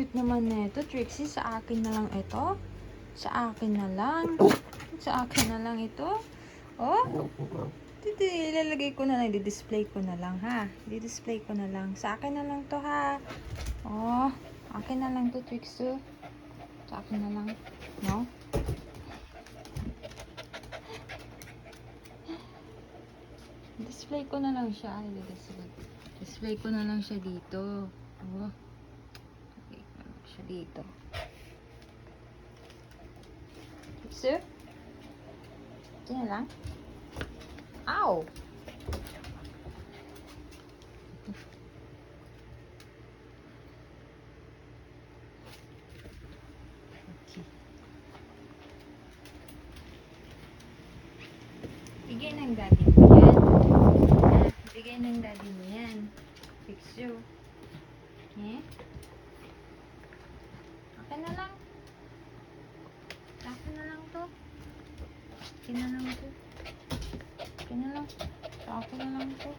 Cute naman nito, Trixie. Sa akin na lang ito. Sa akin na lang. Sa akin na lang ito. Oh. Ilalagay ko na lang. Di-display ko na lang, ha? Di-display ko na lang. Sa akin na lang to, ha? Oh. Akin na lang to, Trixie. Sa akin na lang. No? Display ko na lang siya. Display ko na lang siya dito. Oh. Okay, siya dito. So, ito na lang. Ow! Okay. Bigay ng daddy mo yan. Bigay ng daddy mo yan. Fix you. Okay? Akin na lang. Akin na lang to. Akin na lang to. Akin na lang. Akin na lang to.